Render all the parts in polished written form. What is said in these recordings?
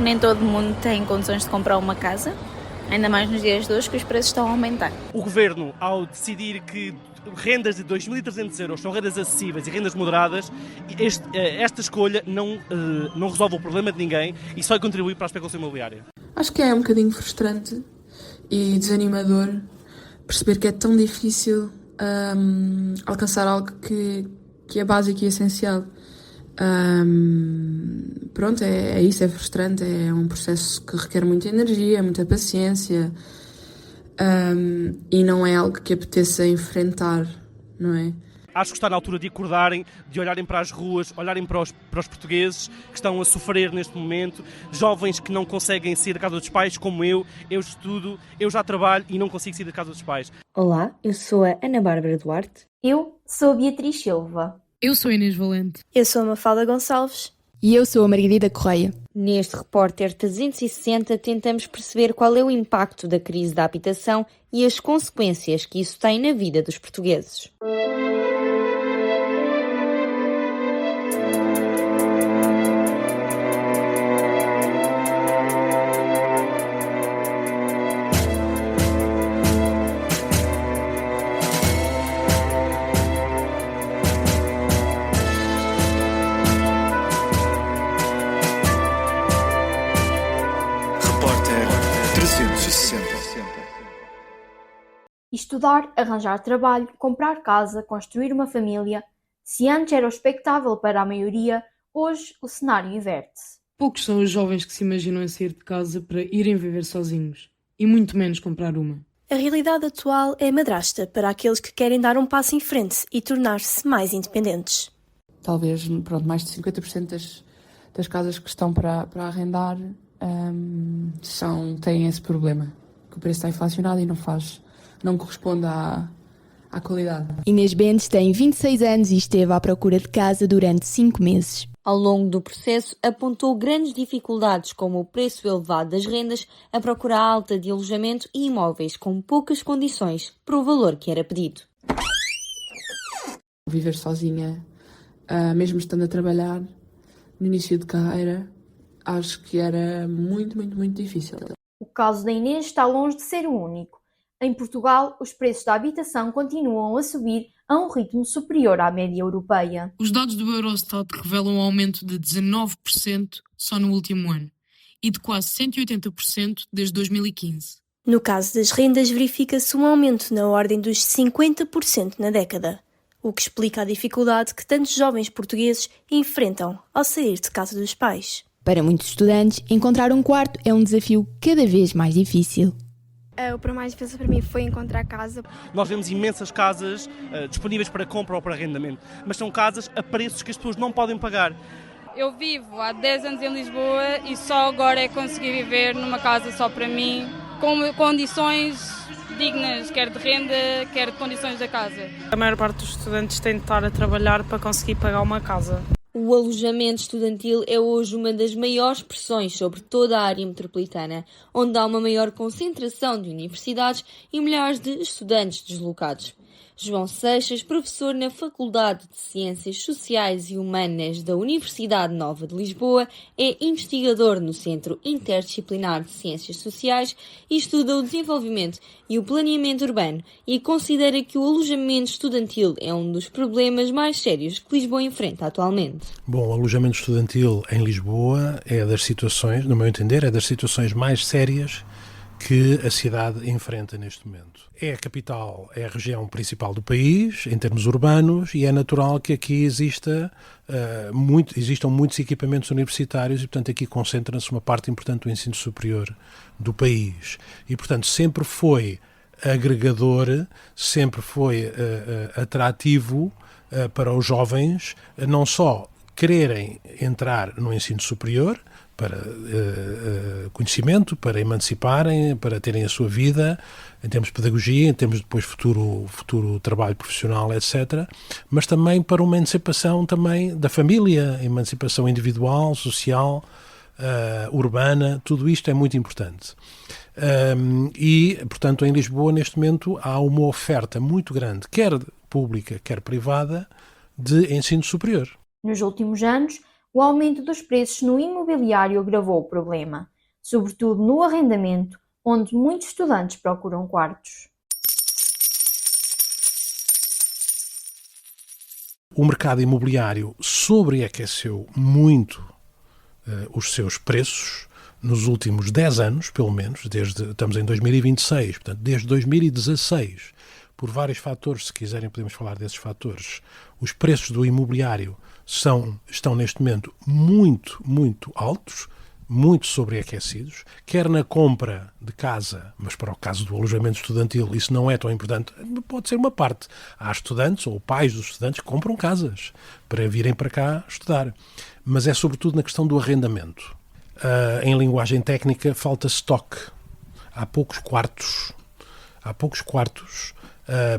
Nem todo mundo tem condições de comprar uma casa, ainda mais nos dias de hoje que os preços estão a aumentar. O Governo, ao decidir que rendas de 2.300 euros são rendas acessíveis e rendas moderadas, esta escolha não resolve o problema de ninguém e só contribui para a especulação imobiliária. Acho que é um bocadinho frustrante e desanimador perceber que é tão difícil alcançar algo que é básico e essencial. Pronto, é isso, é frustrante, é um processo que requer muita energia, muita paciência, e não é algo que apeteça enfrentar, não é? Acho que está na altura de acordarem, de olharem para as ruas, olharem para os portugueses que estão a sofrer neste momento, jovens que não conseguem sair da casa dos pais, como eu estudo, eu já trabalho e não consigo sair da casa dos pais. Olá, eu sou a Ana Bárbara Duarte. Eu sou a Beatriz Silva. Eu sou a Inês Valente. Eu sou a Mafalda Gonçalves. E eu sou a Margarida Correia. Neste Repórter 360 tentamos perceber qual é o impacto da crise da habitação e as consequências que isso tem na vida dos portugueses. Estudar, arranjar trabalho, comprar casa, construir uma família. Se antes era o expectável para a maioria, hoje o cenário inverte-se. Poucos são os jovens que se imaginam em sair de casa para irem viver sozinhos, e muito menos comprar uma. A realidade atual é madrasta para aqueles que querem dar um passo em frente e tornar-se mais independentes. Talvez, mais de 50% das casas que estão para arrendar têm esse problema, que o preço está inflacionado e não corresponde à qualidade. Inês Bentes tem 26 anos e esteve à procura de casa durante 5 meses. Ao longo do processo, apontou grandes dificuldades como o preço elevado das rendas, a procura alta de alojamento e imóveis com poucas condições para o valor que era pedido. Viver sozinha, mesmo estando a trabalhar, no início de carreira, acho que era muito, muito, muito difícil. O caso da Inês está longe de ser o único. Em Portugal, os preços da habitação continuam a subir a um ritmo superior à média europeia. Os dados do Eurostat revelam um aumento de 19% só no último ano e de quase 180% desde 2015. No caso das rendas, verifica-se um aumento na ordem dos 50% na década, o que explica a dificuldade que tantos jovens portugueses enfrentam ao sair de casa dos pais. Para muitos estudantes, encontrar um quarto é um desafio cada vez mais difícil. O mais difícil para mim foi encontrar casa. Nós vemos imensas casas disponíveis para compra ou para arrendamento, mas são casas a preços que as pessoas não podem pagar. Eu vivo há 10 anos em Lisboa e só agora é conseguir viver numa casa só para mim, com condições dignas, quer de renda, quer de condições da casa. A maior parte dos estudantes tem de estar a trabalhar para conseguir pagar uma casa. O alojamento estudantil é hoje uma das maiores pressões sobre toda a área metropolitana, onde há uma maior concentração de universidades e milhares de estudantes deslocados. João Seixas, professor na Faculdade de Ciências Sociais e Humanas da Universidade Nova de Lisboa, é investigador no Centro Interdisciplinar de Ciências Sociais e estuda o desenvolvimento e o planeamento urbano e considera que o alojamento estudantil é um dos problemas mais sérios que Lisboa enfrenta atualmente. Bom, o alojamento estudantil em Lisboa é das situações, no meu entender, é das situações mais sérias que a cidade enfrenta neste momento. É a capital, é a região principal do país, em termos urbanos, e é natural que aqui existam muitos equipamentos universitários e, portanto, aqui concentra-se uma parte importante do ensino superior do país. E, portanto, sempre foi agregador, sempre foi atrativo para os jovens, não só quererem entrar no ensino superior, para conhecimento, para emanciparem, para terem a sua vida, em termos de pedagogia, em termos de depois futuro trabalho profissional, etc., mas também para uma emancipação também da família, emancipação individual, social, urbana, tudo isto é muito importante. E, portanto, em Lisboa, neste momento, há uma oferta muito grande, quer pública, quer privada, de ensino superior. Nos últimos anos, o aumento dos preços no imobiliário agravou o problema, sobretudo no arrendamento, onde muitos estudantes procuram quartos. O mercado imobiliário sobreaqueceu muito os seus preços nos últimos 10 anos, pelo menos, estamos em 2026, portanto, desde 2016, por vários fatores, se quiserem podemos falar desses fatores, os preços do imobiliário estão neste momento muito, muito altos, muito sobreaquecidos, quer na compra de casa, mas para o caso do alojamento estudantil isso não é tão importante, pode ser uma parte. Há estudantes ou pais dos estudantes que compram casas para virem para cá estudar, mas é sobretudo na questão do arrendamento. Em linguagem técnica falta stock. Há poucos quartos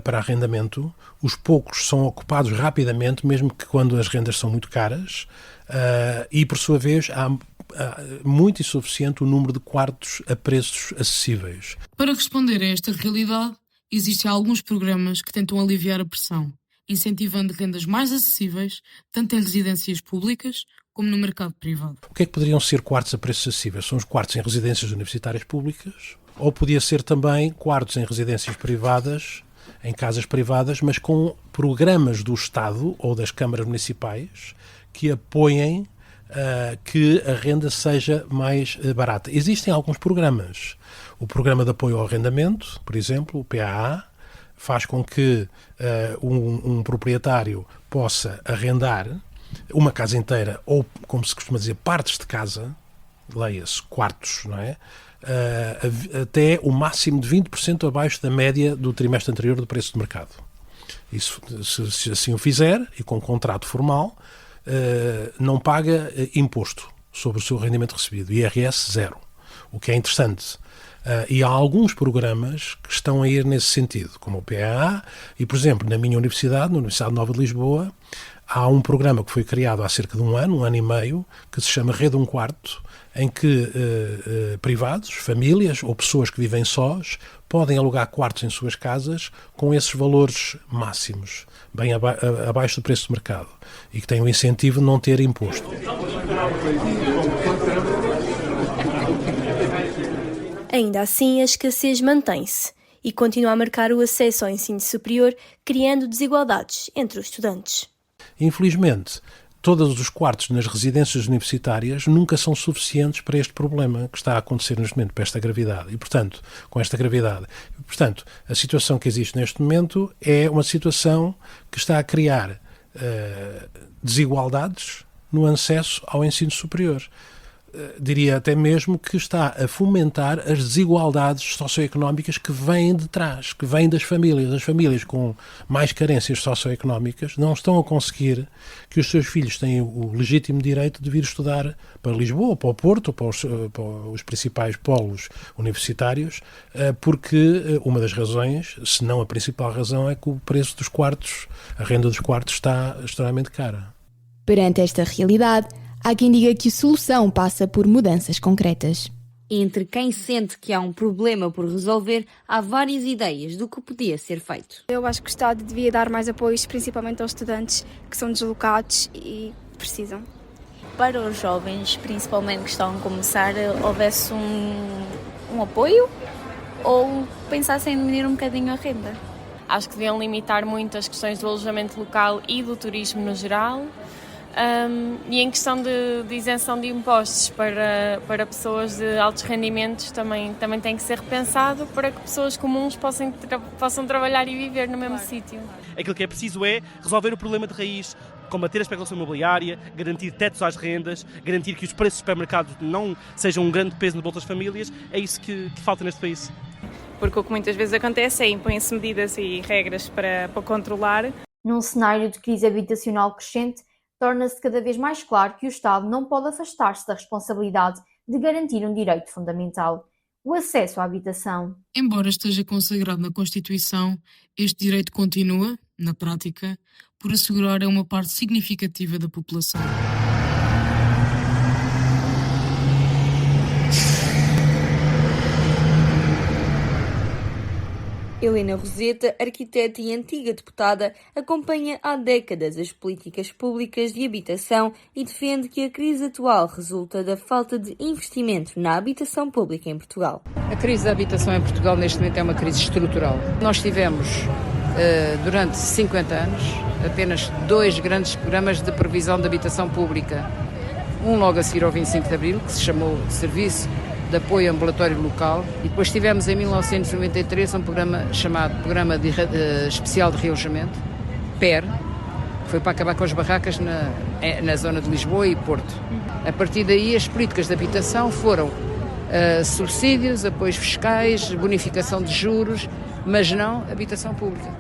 para arrendamento. Os poucos são ocupados rapidamente, mesmo que quando as rendas são muito caras, e por sua vez há muito insuficiente o número de quartos a preços acessíveis. Para responder a esta realidade, existem alguns programas que tentam aliviar a pressão, incentivando rendas mais acessíveis, tanto em residências públicas como no mercado privado. O que é que poderiam ser quartos a preços acessíveis? São os quartos em residências universitárias públicas? Ou podia ser também quartos em residências privadas, em casas privadas, mas com programas do Estado ou das câmaras municipais que apoiem que a renda seja mais barata. Existem alguns programas. O Programa de Apoio ao Arrendamento, por exemplo, o PAA, faz com que um proprietário possa arrendar uma casa inteira ou, como se costuma dizer, partes de casa, leia-se, quartos, não é? Até o máximo de 20% abaixo da média do trimestre anterior do preço de mercado. Isso, se assim o fizer, e com contrato formal, não paga imposto sobre o seu rendimento recebido, IRS zero, o que é interessante. E há alguns programas que estão a ir nesse sentido, como o PAA, e, por exemplo, na minha universidade, na Universidade Nova de Lisboa, há um programa que foi criado há cerca de um ano e meio, que se chama Rede Um Quarto, em que privados, famílias ou pessoas que vivem sós podem alugar quartos em suas casas com esses valores máximos, bem abaixo do preço de mercado, e que têm o incentivo de não ter imposto. Ainda assim, a escassez mantém-se e continua a marcar o acesso ao ensino superior, criando desigualdades entre os estudantes. Infelizmente, todos os quartos nas residências universitárias nunca são suficientes para este problema que está a acontecer neste momento, para esta gravidade. E, portanto, com esta gravidade. Portanto, a situação que existe neste momento é uma situação que está a criar desigualdades no acesso ao ensino superior. Diria até mesmo que está a fomentar as desigualdades socioeconómicas que vêm de trás, que vêm das famílias. As famílias com mais carências socioeconómicas não estão a conseguir que os seus filhos tenham o legítimo direito de vir estudar para Lisboa, para o Porto, ou para os principais polos universitários, porque uma das razões, se não a principal razão, é que o preço dos quartos, a renda dos quartos está extremamente cara. Perante esta realidade, há quem diga que a solução passa por mudanças concretas. Entre quem sente que há um problema por resolver, há várias ideias do que podia ser feito. Eu acho que o Estado devia dar mais apoios, principalmente aos estudantes que são deslocados e precisam. Para os jovens, principalmente que estão a começar, houvesse um apoio ou pensassem em diminuir um bocadinho a renda? Acho que deviam limitar muito as questões do alojamento local e do turismo no geral. E em questão de isenção de impostos para pessoas de altos rendimentos também tem que ser repensado para que pessoas comuns possam trabalhar e viver no mesmo sítio. Aquilo que é preciso é resolver o problema de raiz, combater a especulação imobiliária, garantir tetos às rendas, garantir que os preços do supermercado não sejam um grande peso no bolso das famílias. É isso que falta neste país. Porque o que muitas vezes acontece é impõem-se medidas e regras para controlar. Num cenário de crise habitacional crescente, torna-se cada vez mais claro que o Estado não pode afastar-se da responsabilidade de garantir um direito fundamental, o acesso à habitação. Embora esteja consagrado na Constituição, este direito continua, na prática, por assegurar a uma parte significativa da população. Helena Roseta, arquiteta e antiga deputada, acompanha há décadas as políticas públicas de habitação e defende que a crise atual resulta da falta de investimento na habitação pública em Portugal. A crise da habitação em Portugal neste momento é uma crise estrutural. Nós tivemos, durante 50 anos, apenas 2 grandes programas de previsão de habitação pública. Um logo a seguir ao 25 de Abril, que se chamou Serviço de Apoio Ambulatório Local, e depois tivemos em 1993 um programa chamado Programa Especial de Realojamento, PER, que foi para acabar com as barracas na zona de Lisboa e Porto. A partir daí as políticas de habitação foram subsídios, apoios fiscais, bonificação de juros, mas não habitação pública.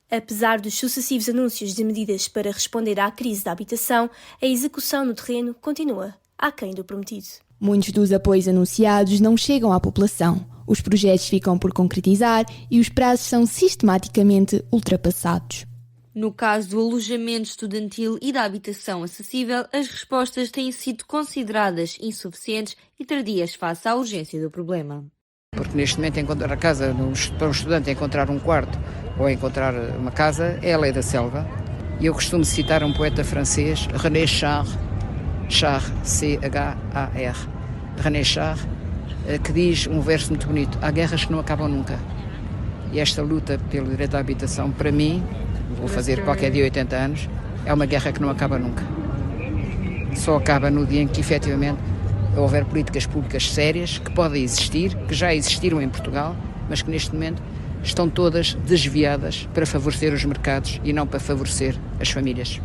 Apesar dos sucessivos anúncios de medidas para responder à crise da habitação, a execução no terreno continua aquém do prometido. Muitos dos apoios anunciados não chegam à população. Os projetos ficam por concretizar e os prazos são sistematicamente ultrapassados. No caso do alojamento estudantil e da habitação acessível, as respostas têm sido consideradas insuficientes e tardias face à urgência do problema. Porque neste momento encontrar a casa, para um estudante encontrar um quarto ou encontrar uma casa é a lei da selva. E eu costumo citar um poeta francês, René Char, C-H-A-R, René Char, que diz um verso muito bonito: há guerras que não acabam nunca. E esta luta pelo direito à habitação, para mim, vou fazer qualquer dia 80 anos, é uma guerra que não acaba nunca. Só acaba no dia em que efetivamente houver políticas públicas sérias que podem existir, que já existiram em Portugal, mas que neste momento estão todas desviadas para favorecer os mercados e não para favorecer as famílias.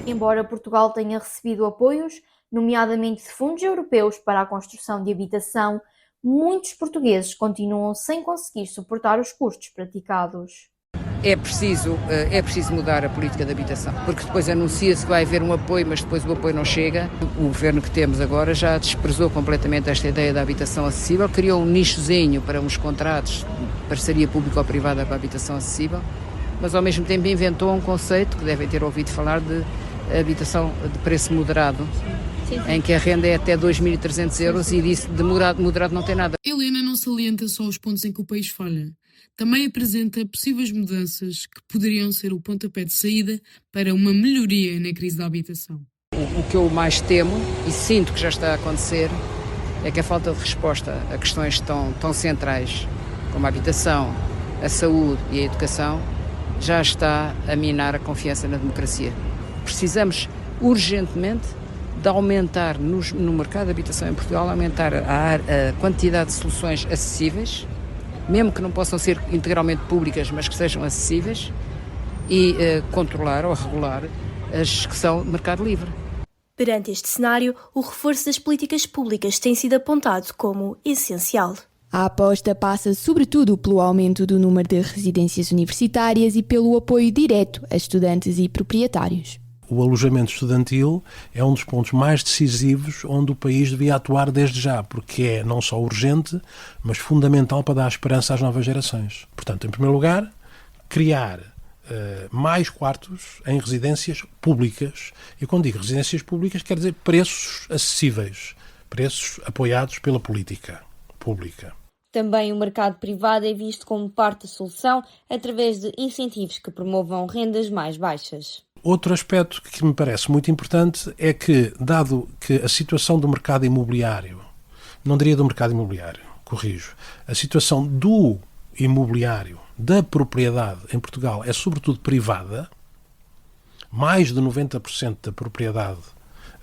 Embora Portugal tenha recebido apoios, nomeadamente de fundos europeus para a construção de habitação, muitos portugueses continuam sem conseguir suportar os custos praticados. É preciso mudar a política de habitação, porque depois anuncia-se que vai haver um apoio, mas depois o apoio não chega. O governo que temos agora já desprezou completamente esta ideia da habitação acessível, criou um nichozinho para uns contratos de parceria público-privada para a habitação acessível, mas ao mesmo tempo inventou um conceito que devem ter ouvido falar de habitação de preço moderado, sim, em que a renda é até 2.300 euros e disso de moderado não tem nada. Helena não salienta só os pontos em que o país falha. Também apresenta possíveis mudanças que poderiam ser o pontapé de saída para uma melhoria na crise da habitação. O que eu mais temo, e sinto que já está a acontecer, é que a falta de resposta a questões tão centrais como a habitação, a saúde e a educação já está a minar a confiança na democracia. Precisamos urgentemente de aumentar no mercado de habitação em Portugal, aumentar a quantidade de soluções acessíveis, mesmo que não possam ser integralmente públicas, mas que sejam acessíveis, e controlar ou regular as que são de mercado livre. Perante este cenário, o reforço das políticas públicas tem sido apontado como essencial. A aposta passa sobretudo pelo aumento do número de residências universitárias e pelo apoio direto a estudantes e proprietários. O alojamento estudantil é um dos pontos mais decisivos onde o país devia atuar desde já, porque é não só urgente, mas fundamental para dar esperança às novas gerações. Portanto, em primeiro lugar, criar mais quartos em residências públicas. E quando digo residências públicas, quer dizer preços acessíveis, preços apoiados pela política pública. Também o mercado privado é visto como parte da solução através de incentivos que promovam rendas mais baixas. Outro aspecto que me parece muito importante é que, dado que a situação do mercado imobiliário, não diria do mercado imobiliário, corrijo, a situação do imobiliário, da propriedade em Portugal é sobretudo privada, mais de 90% da propriedade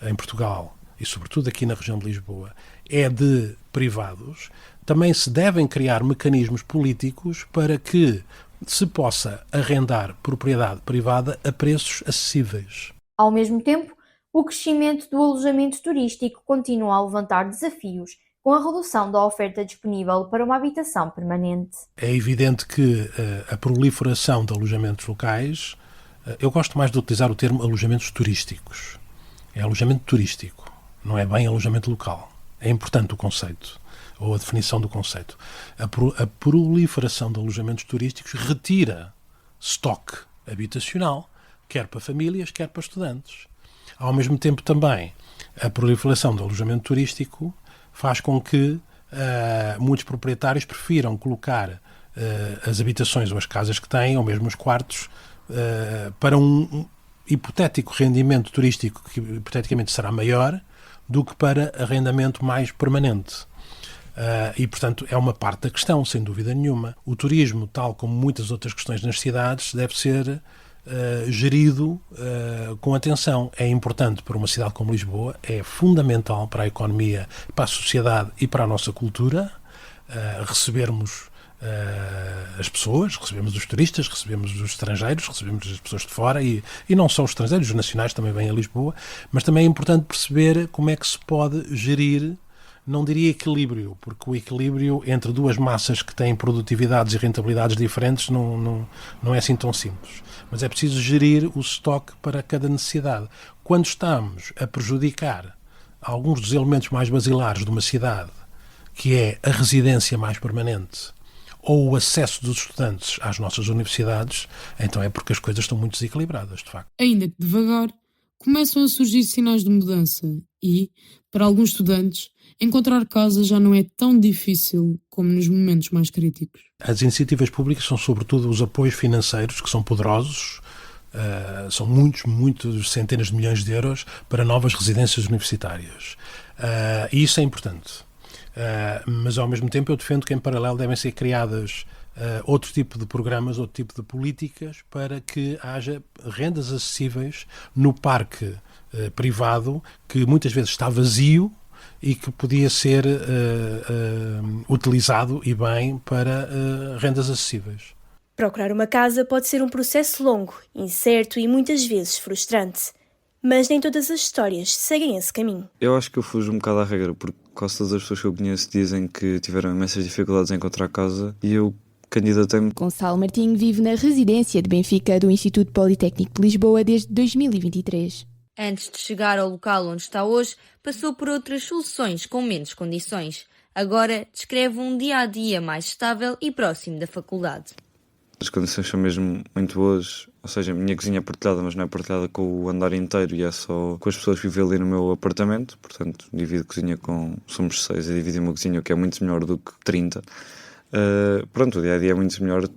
em Portugal, e sobretudo aqui na região de Lisboa, é de privados, também se devem criar mecanismos políticos para que se possa arrendar propriedade privada a preços acessíveis. Ao mesmo tempo, o crescimento do alojamento turístico continua a levantar desafios com a redução da oferta disponível para uma habitação permanente. É evidente que a proliferação de alojamentos locais, eu gosto mais de utilizar o termo alojamentos turísticos. É alojamento turístico, não é bem alojamento local. É importante o conceito, ou a definição do conceito. A proliferação de alojamentos turísticos retira estoque habitacional, quer para famílias, quer para estudantes. Ao mesmo tempo também, a proliferação do alojamento turístico faz com que muitos proprietários prefiram colocar as habitações ou as casas que têm, ou mesmo os quartos, para um hipotético rendimento turístico que hipoteticamente será maior do que para arrendamento mais permanente. E, portanto, é uma parte da questão, sem dúvida nenhuma. O turismo, tal como muitas outras questões nas cidades, deve ser gerido com atenção. É importante para uma cidade como Lisboa, é fundamental para a economia, para a sociedade e para a nossa cultura recebermos as pessoas, recebemos os turistas, recebemos os estrangeiros, recebemos as pessoas de fora e não só os estrangeiros, os nacionais também vêm a Lisboa, mas também é importante perceber como é que se pode gerir, não diria equilíbrio, porque o equilíbrio entre duas massas que têm produtividades e rentabilidades diferentes não é assim tão simples. Mas é preciso gerir o estoque para cada necessidade. Quando estamos a prejudicar alguns dos elementos mais basilares de uma cidade, que é a residência mais permanente, ou o acesso dos estudantes às nossas universidades, então é porque as coisas estão muito desequilibradas, de facto. Ainda que devagar, começam a surgir sinais de mudança e, para alguns estudantes, encontrar casa já não é tão difícil como nos momentos mais críticos. As iniciativas públicas são sobretudo os apoios financeiros, que são poderosos, são muitos centenas de milhões de euros para novas residências universitárias. E isso é importante. Mas ao mesmo tempo eu defendo que em paralelo devem ser criadas outro tipo de programas, outro tipo de políticas para que haja rendas acessíveis no parque privado, que muitas vezes está vazio e que podia ser utilizado e bem para rendas acessíveis. Procurar uma casa pode ser um processo longo, incerto e muitas vezes frustrante. Mas nem todas as histórias seguem esse caminho. Eu acho que eu fujo um bocado à regra, porque quase todas as pessoas que eu conheço dizem que tiveram imensas dificuldades em encontrar casa e eu candidatei-me. Gonçalo Martinho vive na residência de Benfica do Instituto Politécnico de Lisboa desde 2023. Antes de chegar ao local onde está hoje, passou por outras soluções com menos condições. Agora descreve um dia-a-dia mais estável e próximo da faculdade. As condições são mesmo muito boas, ou seja, a minha cozinha é partilhada, mas não é partilhada com o andar inteiro e é só com as pessoas que vivem ali no meu apartamento, portanto divido cozinha somos 6 e divido uma cozinha que é muito melhor do que 30. Pronto, o dia-a-dia é muito melhor,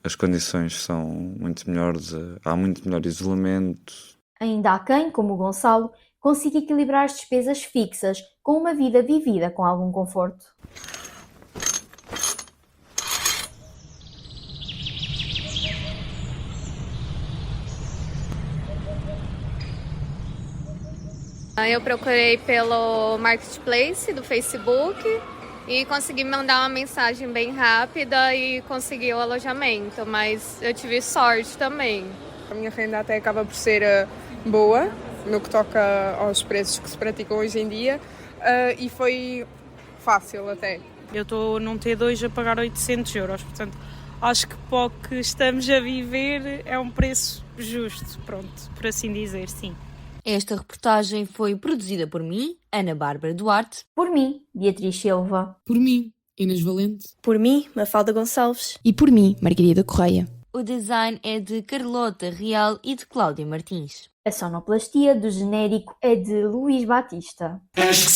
as condições são muito melhores, há muito melhor isolamento. Ainda há quem, como o Gonçalo, consiga equilibrar as despesas fixas com uma vida vivida com algum conforto. Eu procurei pelo Marketplace do Facebook e consegui mandar uma mensagem bem rápida e consegui o alojamento, mas eu tive sorte também. A minha renda até acaba por ser boa no que toca aos preços que se praticam hoje em dia e foi fácil até. Eu estou num T2 a pagar 800 euros, portanto acho que para o que estamos a viver é um preço justo, pronto, por assim dizer, sim. Esta reportagem foi produzida por mim, Ana Bárbara Duarte. Por mim, Beatriz Silva. Por mim, Inês Valente. Por mim, Mafalda Gonçalves. E por mim, Margarida Correia. O design é de Carlota Real e de Cláudia Martins. A sonoplastia do genérico é de Luís Batista. Acho que